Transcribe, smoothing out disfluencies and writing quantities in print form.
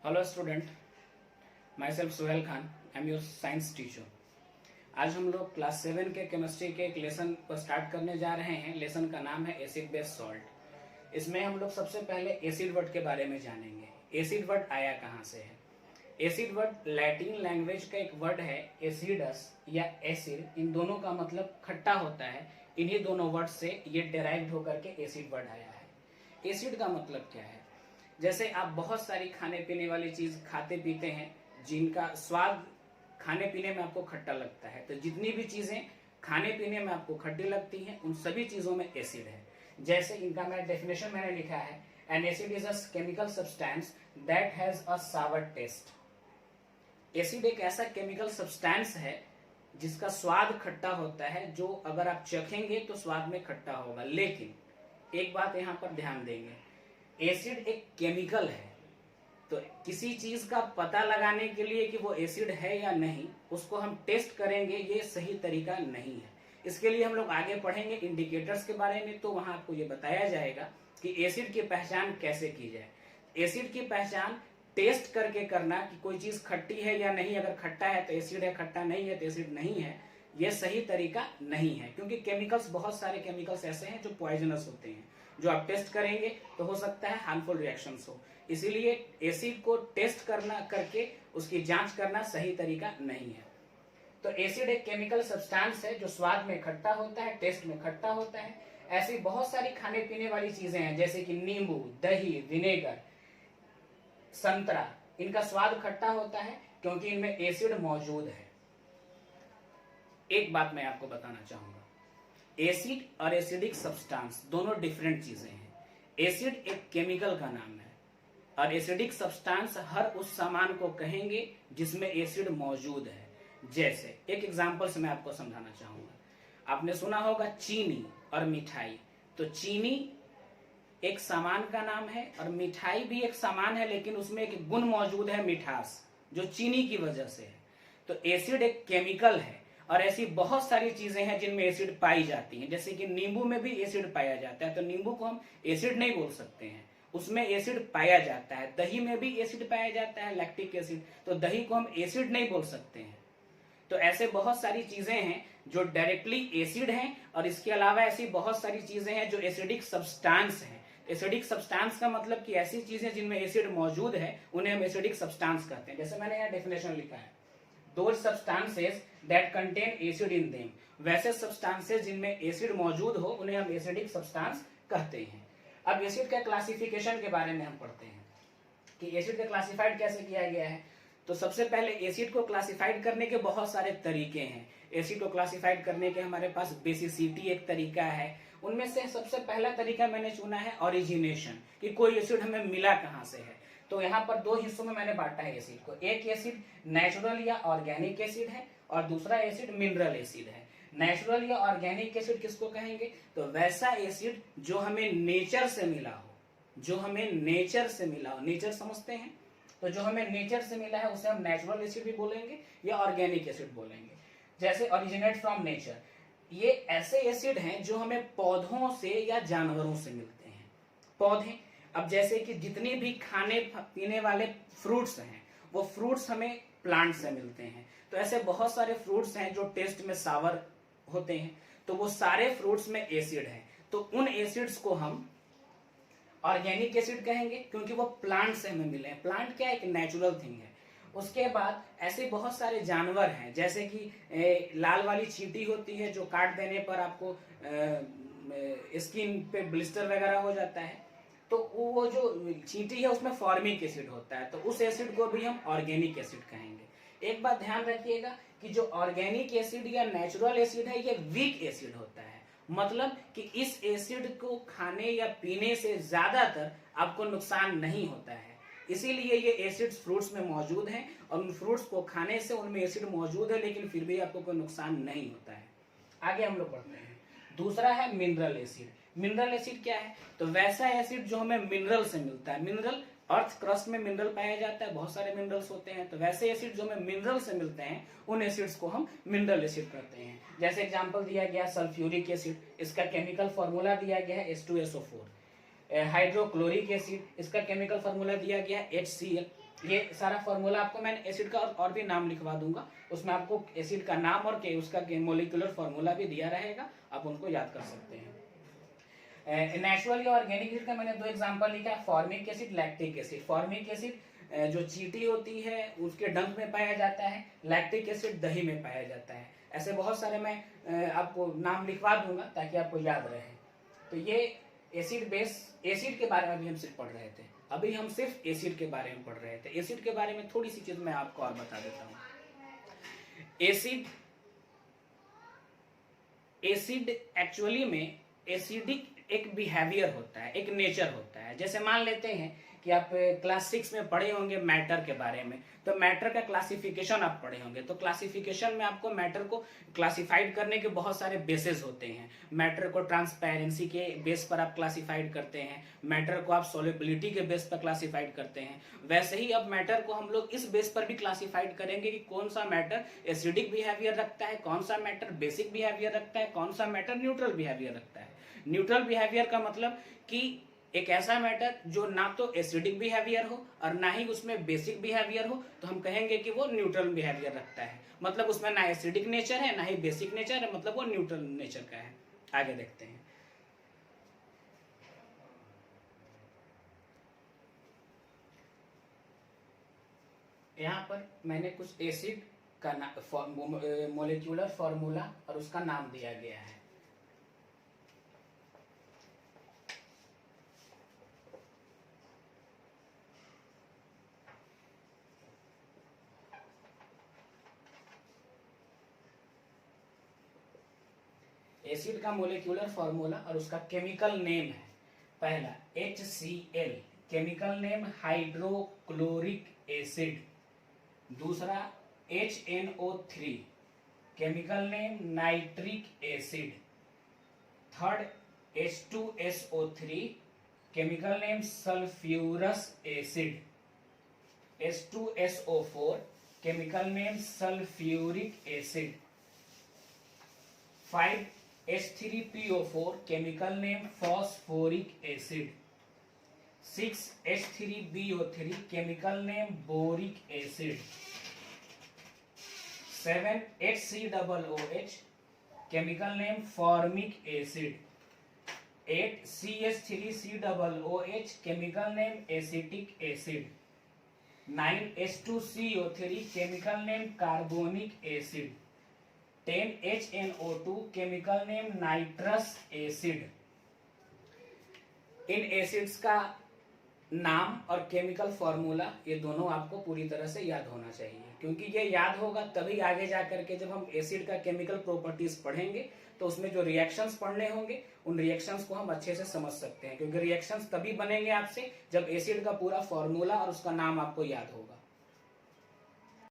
Hello student, my self Suhel Khan, I am your science teacher. आज हम लोग क्लास 7 के केमिस्ट्री के एक लेसन को स्टार्ट करने जा रहे हैं। लेसन का नाम है एसिड बेस सॉल्ट। इसमें हम लोग सबसे पहले एसिड वर्ड के बारे में जानेंगे। एसिड वर्ड आया कहाँ से है। एसिड वर्ड लैटिन लैंग्वेज का एक वर्ड है, एसिडस या एसिड। इन दोनों का मतलब खट्टा होता है। इन्हीं दोनों वर्ड से ये डेराइव्ड होकर के एसिड वर्ड आया है। एसिड का मतलब क्या है? जैसे आप बहुत सारी खाने पीने वाली चीज खाते पीते हैं जिनका स्वाद खाने पीने में आपको खट्टा लगता है, तो जितनी भी चीजें खाने पीने में आपको खट्टी लगती हैं उन सभी चीजों में एसिड है। जैसे इनका मैं डेफिनेशन मैंने लिखा है, an acid is a chemical substance that has a sour taste. Acid एक ऐसा केमिकल सब्सटेंस है जिसका स्वाद खट्टा होता है, जो अगर आप चखेंगे तो स्वाद में खट्टा होगा। लेकिन एक बात यहाँ पर ध्यान देंगे, एसिड एक केमिकल है, तो किसी चीज का पता लगाने के लिए कि वो एसिड है या नहीं, उसको हम टेस्ट करेंगे, ये सही तरीका नहीं है। इसके लिए हम लोग आगे पढ़ेंगे इंडिकेटर्स के बारे में, तो वहां आपको ये बताया जाएगा कि एसिड की पहचान कैसे की जाए। एसिड की पहचान टेस्ट करके करना कि कोई चीज खट्टी है या नहीं, अगर खट्टा है तो एसिड है, खट्टा नहीं है तो एसिड नहीं है, ये सही तरीका नहीं है। क्योंकि केमिकल्स, बहुत सारे केमिकल्स ऐसे हैं जो पॉइजनस होते हैं, जो आप टेस्ट करेंगे तो हो सकता है हार्मफुल रिएक्शंस हो। इसीलिए एसिड को टेस्ट करना करके उसकी जांच करना सही तरीका नहीं है। तो एसिड एक केमिकल सब्सटेंस है जो स्वाद में खट्टा होता है, टेस्ट में खट्टा होता है। ऐसी बहुत सारी खाने पीने वाली चीजें हैं जैसे कि नींबू, दही, विनेगर, संतरा, इनका स्वाद खट्टा होता है क्योंकि इनमें एसिड मौजूद है। एक बात मैं आपको बताना चाहूंगा, एसिड और एसिडिक सब्सटेंस दोनों डिफरेंट चीजें हैं। एसिड एक केमिकल का नाम है और एसिडिक सब्सटेंस हर उस सामान को कहेंगे जिसमें एसिड मौजूद है। जैसे एक एग्जांपल से मैं आपको समझाना चाहूंगा, आपने सुना होगा चीनी और मिठाई। तो चीनी एक सामान का नाम है और मिठाई भी एक सामान है, लेकिन उसमें एक गुण मौजूद है, मिठास, जो चीनी की वजह से है। तो एसिड एक केमिकल है और ऐसी बहुत सारी चीजें हैं जिनमें एसिड पाई जाती हैं। जैसे कि नींबू में भी एसिड पाया जाता है, तो नींबू को हम एसिड नहीं बोल सकते हैं, उसमें एसिड पाया जाता है। दही में भी एसिड पाया जाता है, लैक्टिक एसिड, तो दही को हम एसिड नहीं बोल सकते हैं। तो ऐसे बहुत सारी चीजें हैं जो डायरेक्टली एसिड हैं और इसके अलावा ऐसी बहुत सारी चीजें हैं जो एसिडिक सब्सटेंस हैं। एसिडिक सब्सटेंस का मतलब कि ऐसी चीजें जिनमें एसिड मौजूद है उन्हें हम एसिडिक सब्सटेंस कहते हैं। जैसे मैंने यहाँ डेफिनेशन लिखा है, those substances that contain acid in them. वैसे सब्सटेंसेस जिनमें एसिड मौजूद हो उन्हें हम एसिडिक सब्सटेंस कहते हैं। अब एसिड का क्लासिफिकेशन के बारे में हम पढ़ते हैं कि एसिड का क्लासिफाइड कैसे किया गया है। तो सबसे पहले एसिड को क्लासिफाइड करने के बहुत सारे तरीके हैं। एसिड को क्लासिफाइड करने के हमारे पास बेसिसिटी एक तरीका है। उनमें से सबसे पहला तरीका मैंने चुना है ओरिजिनेशन, कि कोई एसिड हमें मिला कहां से है। तो यहाँ पर दो हिस्सों में मैंने बांटा है एसिड को। एक एसिड नेचुरल या ऑर्गेनिक एसिड है और दूसरा एसिड मिनरल एसिड है। नेचुरल या ऑर्गेनिक एसिड किसको कहेंगे? तो वैसा एसिड जो हमें नेचर से मिला हो, जो हमें नेचर से मिला हो। नेचर समझते हैं? तो जो हमें नेचर से मिला है उसे हम नेचुरल एसिड भी बोलेंगे या ऑर्गेनिक एसिड बोलेंगे। जैसे ओरिजिनेट फ्रॉम नेचर, ये ऐसे एसिड हैं जो हमें पौधों से या जानवरों से मिलते हैं। पौधे, अब जैसे कि जितनी भी खाने पीने वाले फ्रूट्स हैं वो फ्रूट्स हमें प्लांट से मिलते हैं। तो ऐसे बहुत सारे फ्रूट्स हैं जो टेस्ट में सावर होते हैं, तो वो सारे फ्रूट्स में एसिड है। तो उन एसिड्स को हम ऑर्गेनिक एसिड कहेंगे क्योंकि वो प्लांट से हमें मिले हैं। प्लांट क्या है? एक नेचुरल थिंग है। उसके बाद ऐसे बहुत सारे जानवर हैं, जैसे कि लाल वाली चींटी होती है जो काट देने पर आपको स्किन पे ब्लिस्टर वगैरह हो जाता है, तो वो जो चींटी है उसमें फॉर्मिक एसिड होता है, तो उस एसिड को भी हम ऑर्गेनिक एसिड कहेंगे। एक बात ध्यान रखिएगा कि जो ऑर्गेनिक एसिड या नेचुरल एसिड है ये वीक एसिड होता है। मतलब कि इस एसिड को खाने या पीने से ज्यादातर आपको नुकसान नहीं होता है। इसीलिए ये एसिड्स फ्रूट्स में मौजूद हैं और उन फ्रूट्स को खाने से उनमें एसिड मौजूद है, लेकिन फिर भी आपको कोई नुकसान नहीं होता है। आगे हम लोग बढ़ते हैं। दूसरा है मिनरल एसिड। मिनरल एसिड क्या है? तो वैसा एसिड जो हमें मिनरल से मिलता है। मिनरल, अर्थ क्रस्ट में मिनरल पाया जाता है, बहुत सारे मिनरल्स होते हैं, तो वैसे एसिड जो हमें मिनरल से मिलते हैं उन एसिड्स को हम मिनरल एसिड कहते हैं। जैसे एग्जांपल दिया गया सल्फ्यूरिक एसिड, इसका केमिकल फॉर्मूला दिया गया है H2SO4। हाइड्रोक्लोरिक एसिड, इसका केमिकल फार्मूला दिया गया है HCl। ये सारा फार्मूला आपको मैंने एसिड का और भी नाम लिखवा दूंगा, उसमें आपको एसिड का नाम और उसका मोलिकुलर फार्मूला भी दिया रहेगा, आप उनको याद कर सकते हैं। नेचुरल या ऑर्गेनिक एसिड का मैंने दो एग्जांपल लिखा है, formic acid, lactic acid. Formic acid जो चींटी होती है उसके डंक में पाया जाता है, लैक्टिक एसिड दही में पाया जाता है। ऐसे बहुत सारे मैं आपको नाम लिखवा दूंगा ताकि आपको याद रहे। तो ये एसिड बेस, एसिड के बारे में भी हम सिर्फ पढ़ रहे थे, अभी हम सिर्फ एसिड के बारे में पढ़ रहे थे। एसिड के बारे में थोड़ी सी चीज मैं आपको और बता देता हूँ। एसिड एक्चुअली में एसिडिक एक बिहेवियर होता है, एक नेचर होता है। जैसे मान लेते हैं कि आप क्लास 6 में पढ़े होंगे मैटर के बारे में, तो मैटर का क्लासिफिकेशन आप पढ़े होंगे। तो क्लासिफिकेशन में आपको मैटर को क्लासिफाइड करने के बहुत सारे बेसेस होते हैं। मैटर को ट्रांसपेरेंसी के बेस पर आप क्लासिफाइड करते हैं, मैटर को आप सोल्युबिलिटी के बेस पर क्लासिफाइड करते हैं। वैसे ही अब मैटर को हम लोग इस बेस पर भी क्लासिफाइड करेंगे कि कौन सा मैटर एसिडिक बिहेवियर रखता है, कौन सा मैटर बेसिक बिहेवियर रखता है, कौन सा मैटर न्यूट्रल बिहेवियर रखता है। न्यूट्रल बिहेवियर का मतलब कि एक ऐसा मैटर जो ना तो एसिडिक बिहेवियर हो और ना ही उसमें बेसिक बिहेवियर हो, तो हम कहेंगे कि वो न्यूट्रल बिहेवियर रखता है। मतलब उसमें ना एसिडिक नेचर है ना ही बेसिक नेचर है, मतलब वो न्यूट्रल नेचर का है। आगे देखते हैं। यहाँ पर मैंने कुछ एसिड का मोलिक्यूलर फॉर्मूला और उसका नाम दिया गया है। एसिड का मोलिक्यूलर फॉर्मूला और उसका केमिकल नेम है। पहला HCl, chemical name hydrochloric acid. दूसरा HNO3, chemical name nitric acid. Third H2SO3, chemical name sulphurous acid. H2SO4, chemical name sulphuric acid. 5H3PO4, chemical name phosphoric acid. 6H3BO3, chemical name boric acid. 7HCOOH, chemical name formic acid. 8CH3COOH, chemical name acetic acid. 9H2CO3, chemical name carbonic acid. 10HNO2, chemical name nitrous acid. इन acids का नाम और chemical formula ये दोनों आपको पूरी तरह से याद होना चाहिए, क्योंकि ये याद होगा तभी आगे जाकर के जब हम एसिड का केमिकल प्रॉपर्टीज पढ़ेंगे तो उसमें जो रिएक्शंस पढ़ने होंगे उन रिएक्शंस को हम अच्छे से समझ सकते हैं, क्योंकि रिएक्शंस तभी बनेंगे आपसे जब एसिड का पूरा फॉर्मूला और उसका नाम आपको याद होगा।